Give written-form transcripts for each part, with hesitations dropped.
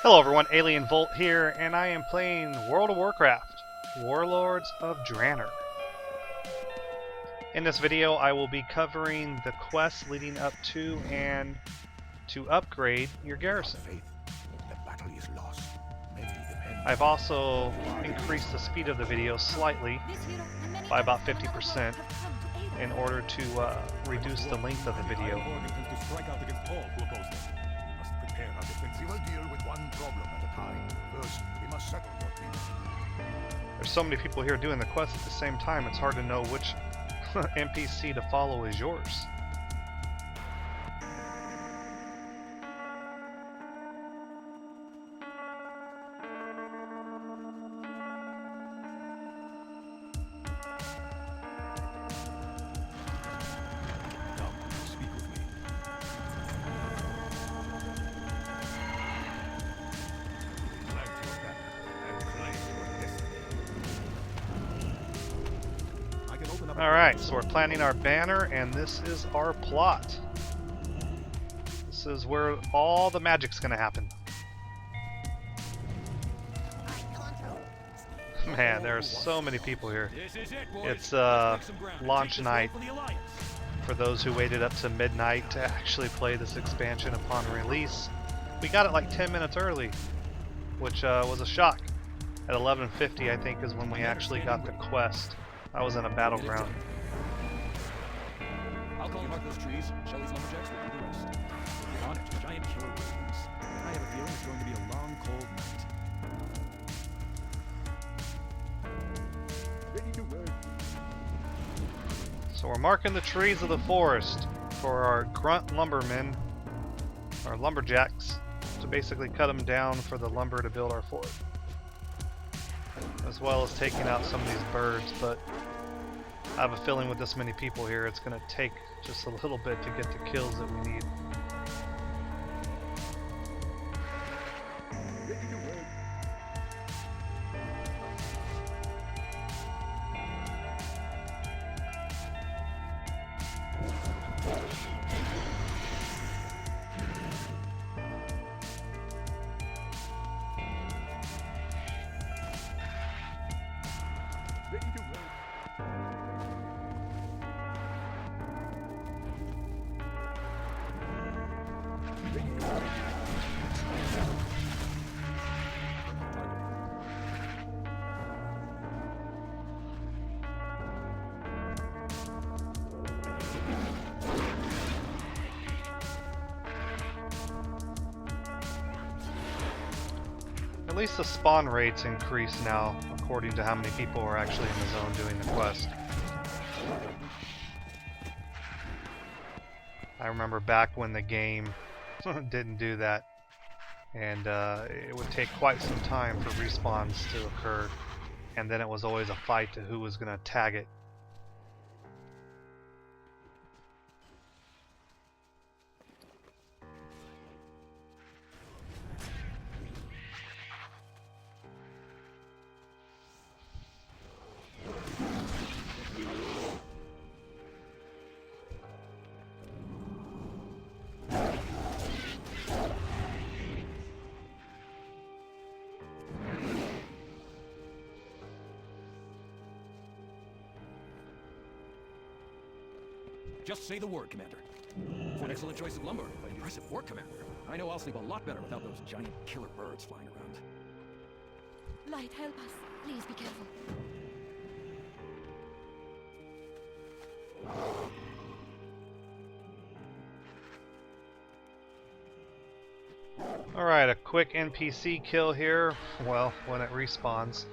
Hello everyone, Alien Volt here, and I am playing World of Warcraft, Warlords of Draenor. In this video, I will be covering the quests leading up to and to upgrade your garrison. I've also increased the speed of the video slightly by about 50% in order to reduce the length of the video. We will deal with one problem at a time. First, we must settle your people. There's so many people here doing the quest at the same time, it's hard to know which NPC to follow is yours. Alright, so we're planning our banner, and this is our plot. This is where all the magic's gonna happen. Man, there are so many people here. It's launch night for those who waited up to midnight to actually play this expansion upon release. We got it like 10 minutes early, which was a shock. At 11:50, I think, is when we actually got the quest. I was in a battleground. I'll call mark those trees. Shelley's lumberjacks will do the rest. We're on it. Giant killer wings. I have a feeling it's going to be a long, cold night. Ready to work. So we're marking the trees of the forest for our grunt lumbermen, our lumberjacks, to basically cut them down for the lumber to build our fort, as well as taking out some of these birds. But I have a feeling with this many people here, it's going to take just a little bit to get the kills that we need. At least the spawn rates increase now, according to how many people are actually in the zone doing the quest. I remember back when the game didn't do that, and it would take quite some time for respawns to occur, and then it was always a fight to who was going to tag it. Just say the word, Commander. For an excellent choice of lumber. Impressive work, Commander. I know I'll sleep a lot better without those giant killer birds flying around. Light, help us. Please be careful. Alright, a quick NPC kill here. Well, when it respawns.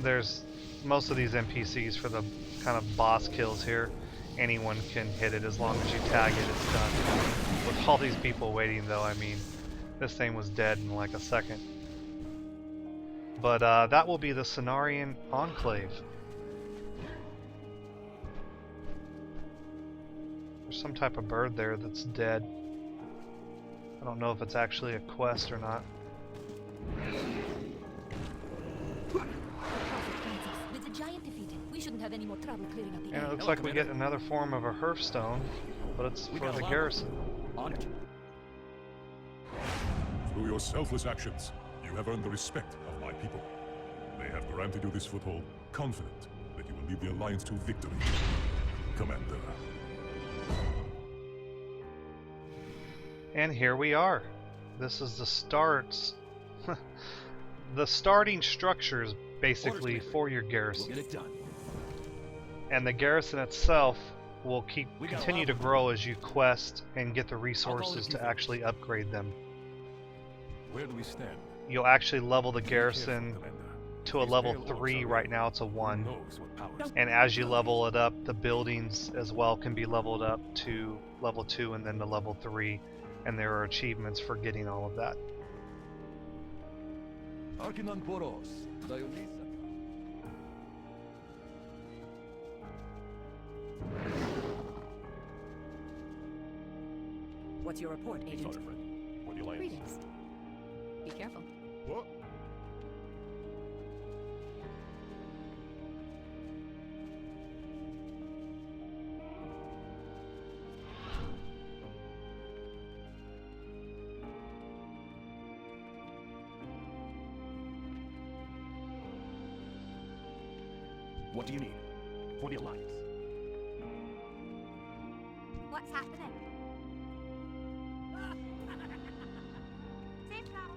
There's most of these NPCs for the kind of boss kills here. Anyone can hit it as long as you tag it, it's done. With all these people waiting though, I mean, this thing was dead in like a second. But that will be the Cenarian Enclave. There's some type of bird there that's dead. I don't know if it's actually a quest or not. With the giant defeated, we shouldn't have any more trouble clearing up the And it area. looks like we get another form of a hearthstone, but it's for the garrison. On it. Through your selfless actions, you have earned the respect of my people. They have granted you this foothold, confident that you will lead the Alliance to victory. Commander. And here we are. This is the starts. The starting structures, basically, for your We'll garrison. get it done. And the garrison itself will continue to grow as you quest and get the resources to actually upgrade them. Where do we stand? You'll actually level the Be careful, garrison Commander. to a These level pale orcs 3. are Right real. now it's a 1. Who knows what powers And as you level it up, the buildings as well can be leveled up to level 2 and then to level 3. And there are achievements for getting all of that. Arkinan Poros. Dionisa. What's your report, He's Agent? not a friend. For the Alliance. Greetings. Be careful. What? What do you need? For the Alliance. What's happening? Safe travel.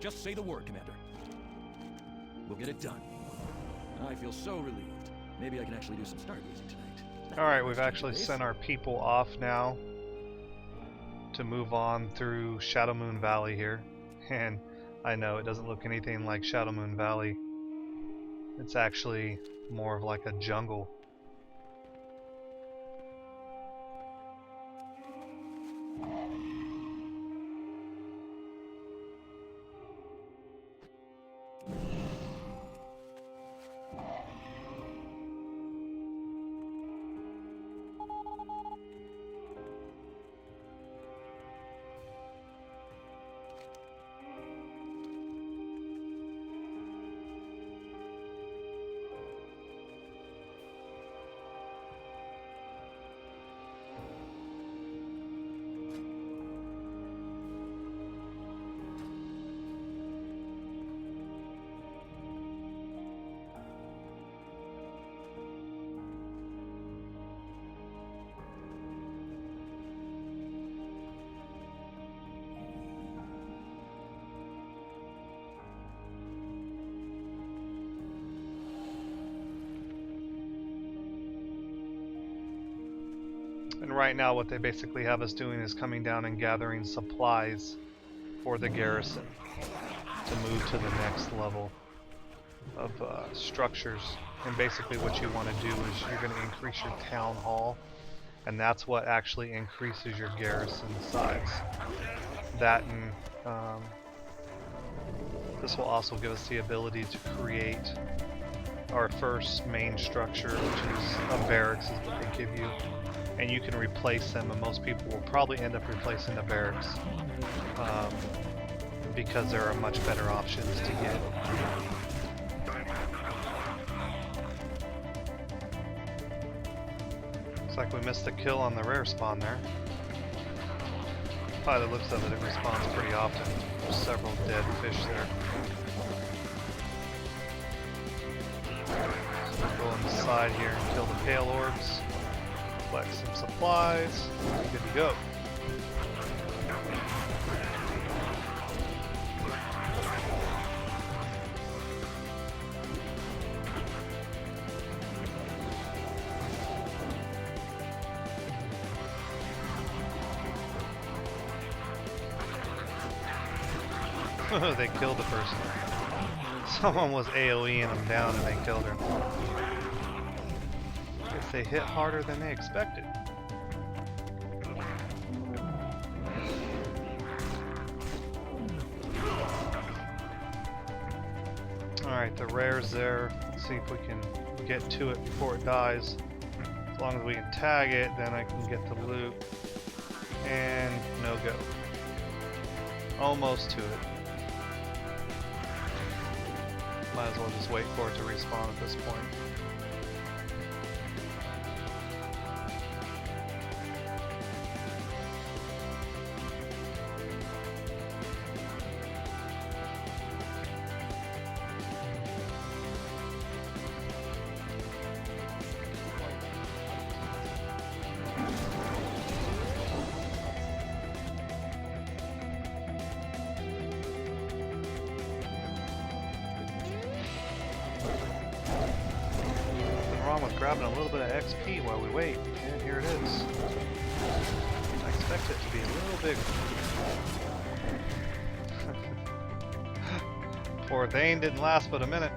Just say the word, Commander. We'll get it done. I feel so relieved. Maybe I can actually do some stargazing tonight. Alright, we've actually sent our people off now to move on through Shadow Moon Valley here. And I know it doesn't look anything like Shadow Moon Valley. It's actually more of like a jungle. And right now what they basically have us doing is coming down and gathering supplies for the garrison to move to the next level of structures. And basically what you want to do is you're going to increase your town hall, and that's what actually increases your garrison size. That and this will also give us the ability to create our first main structure, which is a barracks is what they give you. And you can replace them, and most people will probably end up replacing the barracks because there are much better options to get. Looks like we missed the kill on the rare spawn there. By the looks of it, it respawns pretty often. There's several dead fish there. So we'll go inside here and kill the pale orbs. Collect some supplies. Good to go. They killed the person. Someone was AoEing them down and they killed her. Guess they hit harder than they expected. Alright, the rare's there. Let's see if we can get to it before it dies. As long as we can tag it, then I can get the loot. And no go. Almost to it. Might as well just wait for it to respawn at this point. grabbing a little bit of XP while we wait, and here it is. I expect it to be a little bigger. Poor Thane didn't last but a minute.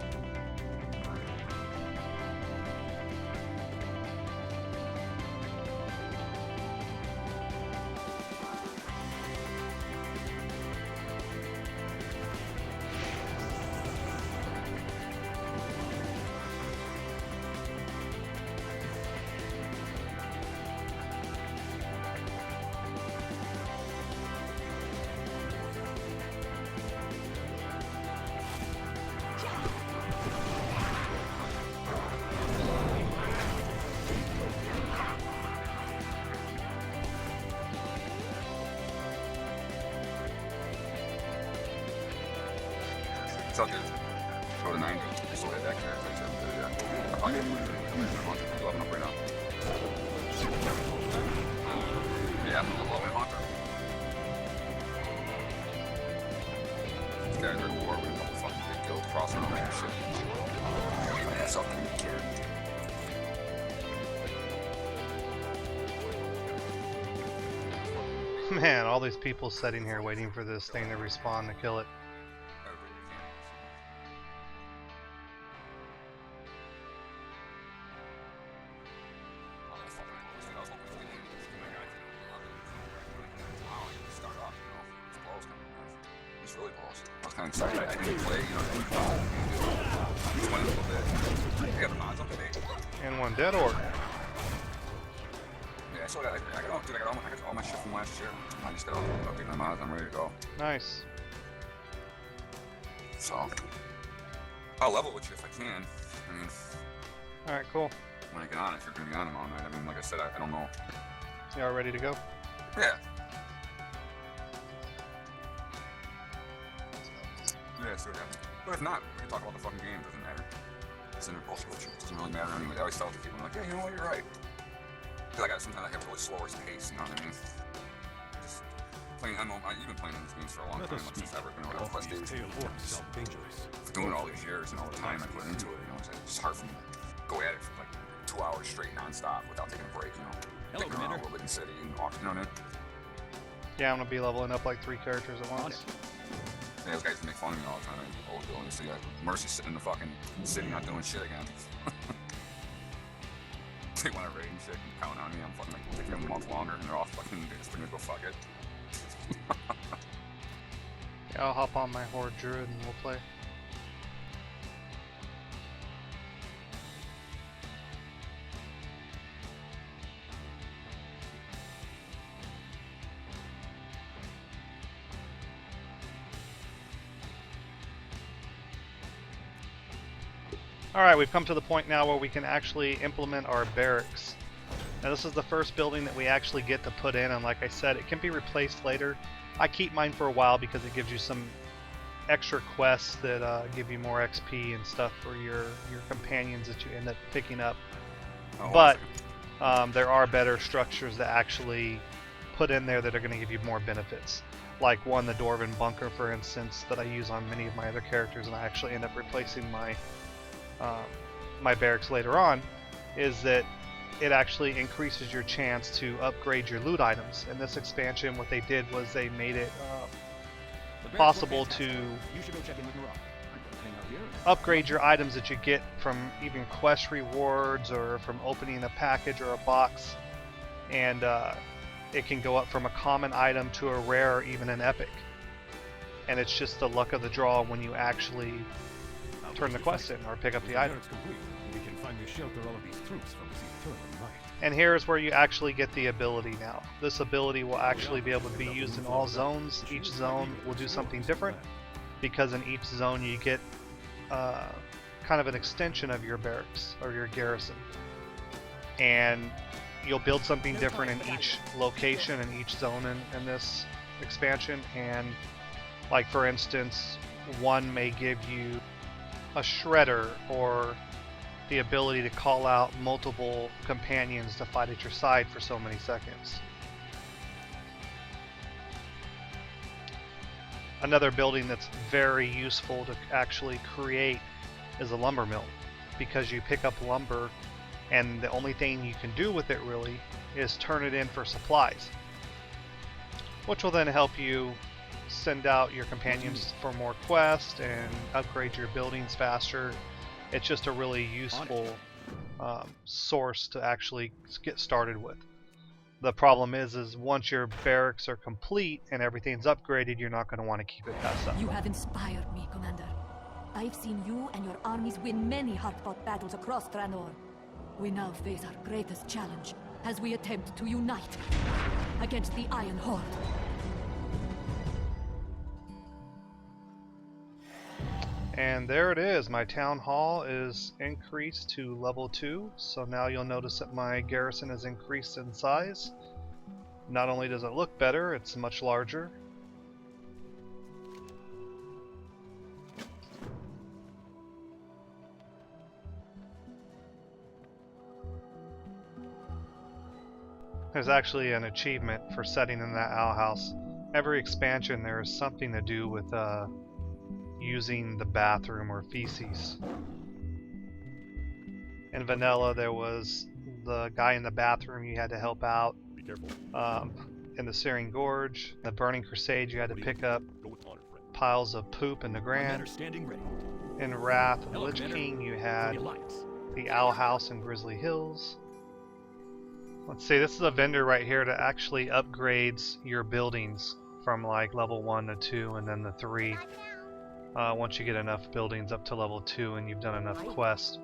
It's all good. Go to 90. Just way back there. I'll probably get I'm leveling up right now. Yeah, I'm a level hunter. These guys are at war with a couple fucking big guild crossing over and shit. Get my ass up and get killed. Man, all these people sitting here waiting for this thing to respawn to kill it. I didn't play, you know, just went a little bit. I got the mods up today. And one dead orc. Yeah, so I got all my shit from last year. I just got to update my mods. I'm ready to go. Nice. So I'll level with you if I can. I mean, Alright, cool. when I get on, if you're going to be on them all night. I mean, like I said, I don't know. You all ready to go? Yeah. Yeah, so yeah. But if not, we can talk about the fucking game. It doesn't matter. It's in a bullshit with you. It doesn't really matter anyway. I always tell the people, I'm like, yeah, you know what, you're right. Because sometimes I have a really slower pace, you know what I mean? Just playing, you've been playing in these games for a long time, like since ever, you know, Quest Days. Doing it all these years and all the time I put into it, you know, it's hard for me to go at it for like 2 hours straight non-stop without taking a break, you know? Hello, Picking around a Commander. little bit in city and walking, you know what I mean? Yeah, I'm gonna be leveling up like 3 characters at once. Yeah, those guys make fun of me all the time. Oh, doing this. Mercy's sitting in the fucking city not doing shit again. They want to raid and shit and count on me. I'm fucking like taking them a month longer and they're all fucking just gonna go fuck it. Yeah, I'll hop on my Horde Druid and we'll play. Alright, we've come to the point now where we can actually implement our barracks. Now this is the first building that we actually get to put in, and like I said, it can be replaced later. I keep mine for a while because it gives you some extra quests that give you more XP and stuff for your companions that you end up picking up. Oh, But there are better structures that actually put in there that are going to give you more benefits. Like one, the Dwarven Bunker, for instance, that I use on many of my other characters, and I actually end up replacing my my barracks later on, is that it actually increases your chance to upgrade your loot items. In this expansion, what they did was they made it possible to upgrade your items that you get from even quest rewards or from opening a package or a box, and it can go up from a common item to a rare or even an epic. And it's just the luck of the draw when you actually turn the quest in or pick up the item. And here's where you actually get the ability now. This ability will actually be able to be used in all zones. Each zone will do something different, because in each zone you get kind of an extension of your barracks or your garrison. And you'll build something different in each location and each zone in this expansion. And like for instance, one may give you a shredder or the ability to call out multiple companions to fight at your side for so many seconds. Another building that's very useful to actually create is a lumber mill, because you pick up lumber and the only thing you can do with it really is turn it in for supplies, which will then help you send out your companions for more quests and upgrade your buildings faster. It's just a really useful source to actually get started with. The problem is once your barracks are complete and everything's upgraded, you're not going to want to keep it past that You point. have inspired me, Commander. I've seen you and your armies win many hard-fought battles across Draenor. We now face our greatest challenge as we attempt to unite against the Iron Horde. And there it is. My town hall is increased to level 2, so now you'll notice that my garrison is increased in size. Not only does it look better, it's much larger. There's actually an achievement for setting in that outhouse. Every expansion there is something to do with using the bathroom or feces. In vanilla there was the guy in the bathroom you had to help out. Be careful. In the Searing Gorge, the Burning Crusade you had to pick up Go with honor, friend. piles of poop in the Commander Grand. standing ready. In Wrath of the Hello, Lich Commander. King you For had the Alliance. the Owl House in Grizzly Hills. Let's see, this is a vendor right here that actually upgrades your buildings from like level 1 to 2 and then the 3. Once you get enough buildings up to level 2 and you've done enough quests.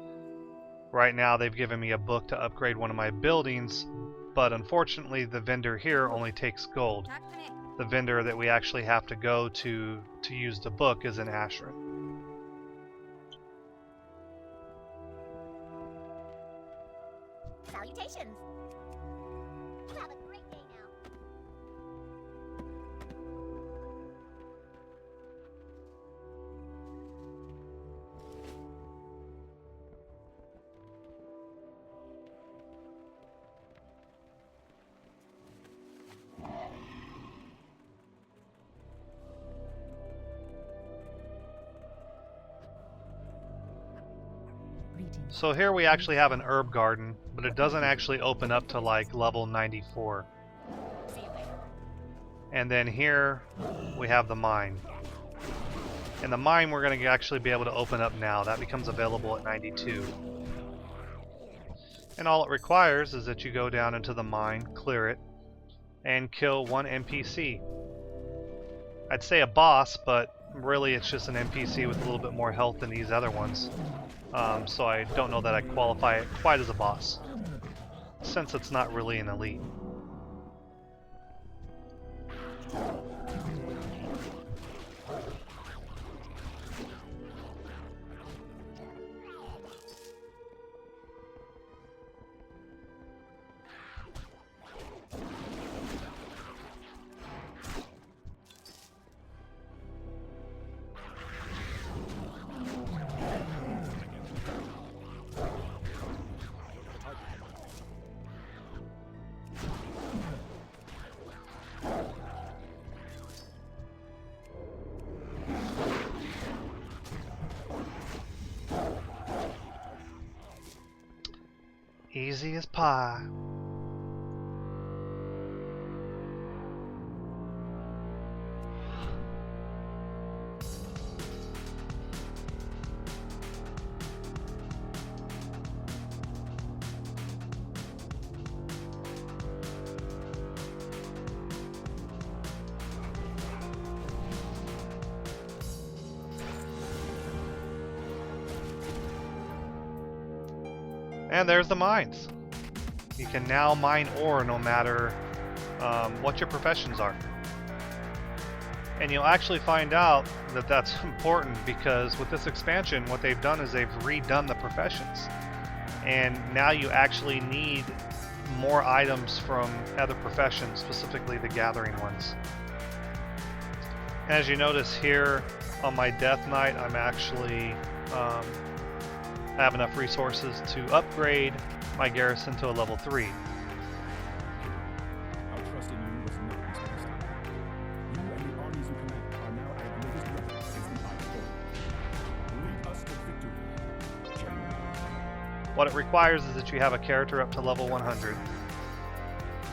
Right now they've given me a book to upgrade one of my buildings, but unfortunately the vendor here only takes gold. The vendor that we actually have to go to use the book is in Ashran. Salutations! You have a great day now. Greetings. So here we actually have an herb garden, but it doesn't actually open up to like level 94. See you later. And then here we have the mine. And the mine we're going to actually be able to open up now. That becomes available at 92. And all it requires is that you go down into the mine, clear it, and kill one NPC. I'd say a boss, but really it's just an NPC with a little bit more health than these other ones. So I don't know that I qualify it quite as a boss, since it's not really an elite. Easy as pie. And there's the mines. You can now mine ore no matter what your professions are. And you'll actually find out that that's important because with this expansion, what they've done is they've redone the professions. And now you actually need more items from other professions, specifically the gathering ones. And as you notice here on my Death Knight, I'm actually have enough resources to upgrade my garrison to a level 3. Our trust in you was not misplaced. You and the armies you command are now at the greatest weapon against the Iron Horde. Lead us to victory, General. What it requires is that you have a character up to level 100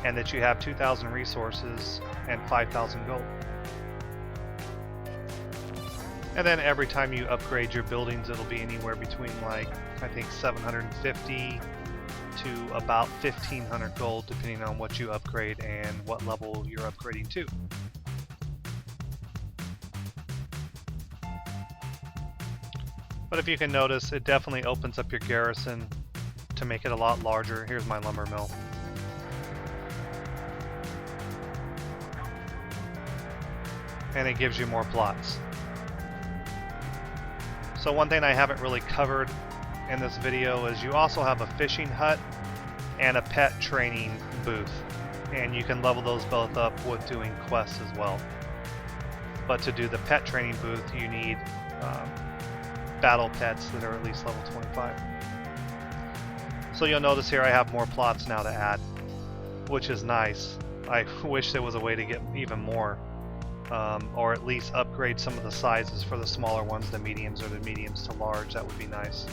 and that you have 2,000 resources and 5,000 gold. And then every time you upgrade your buildings, it'll be anywhere between, like, I think 750 to about 1,500 gold, depending on what you upgrade and what level you're upgrading to. But if you can notice, it definitely opens up your garrison to make it a lot larger. Here's my lumber mill. And it gives you more plots. So one thing I haven't really covered in this video is you also have a fishing hut and a pet training booth. And you can level those both up with doing quests as well. But to do the pet training booth, you need battle pets that are at least level 25. So you'll notice here I have more plots now to add, which is nice. I wish there was a way to get even more. Or at least upgrade some of the sizes for the smaller ones, the mediums, or the mediums to large. That would be nice.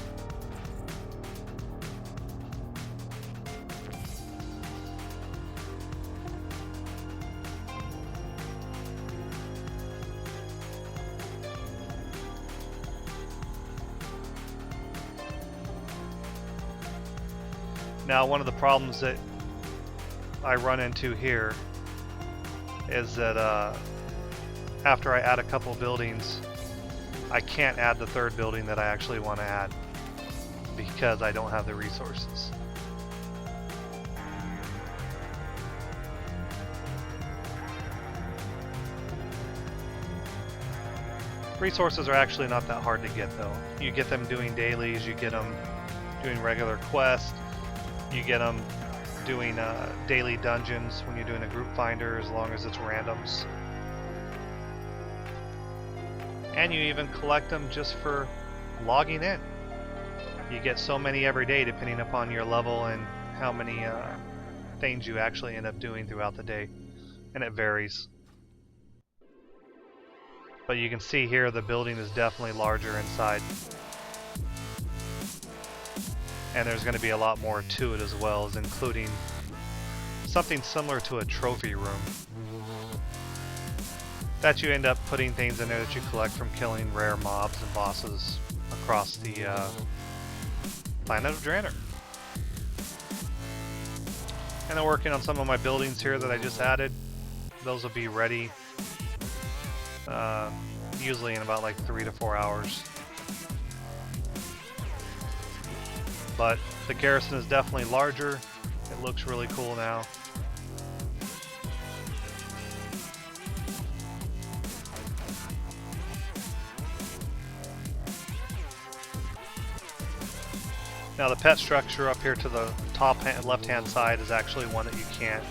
Now, one of the problems that I run into here is that after I add a couple buildings, I can't add the third building that I actually want to add because I don't have the resources. Resources are actually not that hard to get though. You get them doing dailies, you get them doing regular quests, you get them doing daily dungeons when you're doing a group finder, as long as it's randoms. And you even collect them just for logging in. You get so many every day depending upon your level and how many things you actually end up doing throughout the day. And it varies. But you can see here the building is definitely larger inside. And there's going to be a lot more to it as well, as including something similar to a trophy room. That you end up putting things in there that you collect from killing rare mobs and bosses across the planet of Draenor. And I'm working on some of my buildings here that I just added. Those will be ready usually in about like 3 to 4 hours. But the garrison is definitely larger. It looks really cool now. Now the pet structure up here to the top left-hand side is actually one that you can't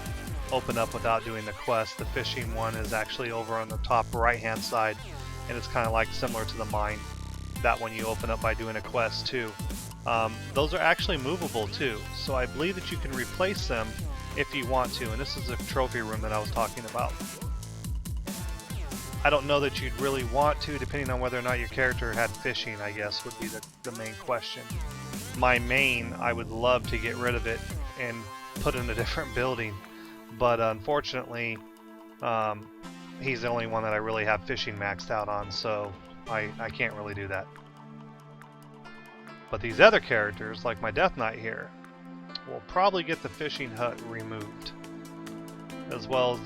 open up without doing the quest. The fishing one is actually over on the top right-hand side, and it's kind of like similar to the mine. That one you open up by doing a quest too. Those are actually movable too, so I believe that you can replace them if you want to, and this is the trophy room that I was talking about. I don't know that you'd really want to, depending on whether or not your character had fishing, I guess, would be the main question. My main, I would love to get rid of it and put in a different building, but unfortunately, he's the only one that I really have fishing maxed out on, so I can't really do that. But these other characters, like my Death Knight here, will probably get the fishing hut removed, as well as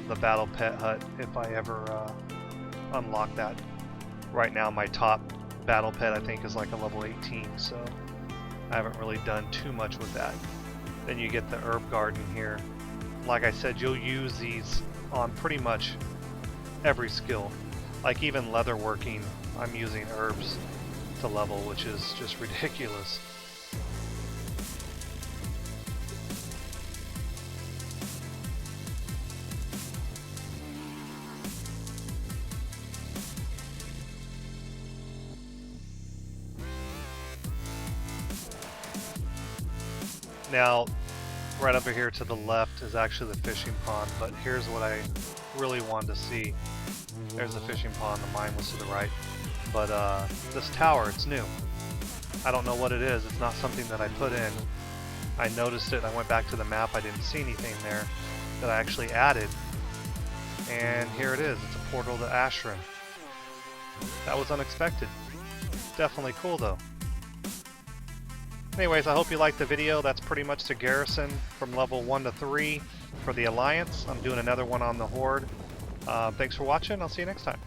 the battle pet hut if I ever unlock that. Right now my top battle pet I think is like a level 18, so I haven't really done too much with that. Then you get the herb garden here. Like I said, you'll use these on pretty much every skill. Like even leatherworking, I'm using herbs to level, which is just ridiculous. Now, right over here to the left is actually the fishing pond, but here's what I really wanted to see. There's the fishing pond, the mine was to the right. But this tower, it's new. I don't know what it is. It's not something that I put in. I noticed it. I went back to the map. I didn't see anything there that I actually added. And here it is. It's a portal to Ashram. That was unexpected. Definitely cool though. Anyways, I hope you liked the video. That's pretty much the Garrison from level 1 to 3 for the Alliance. I'm doing another one on the Horde. Thanks for watching. I'll see you next time.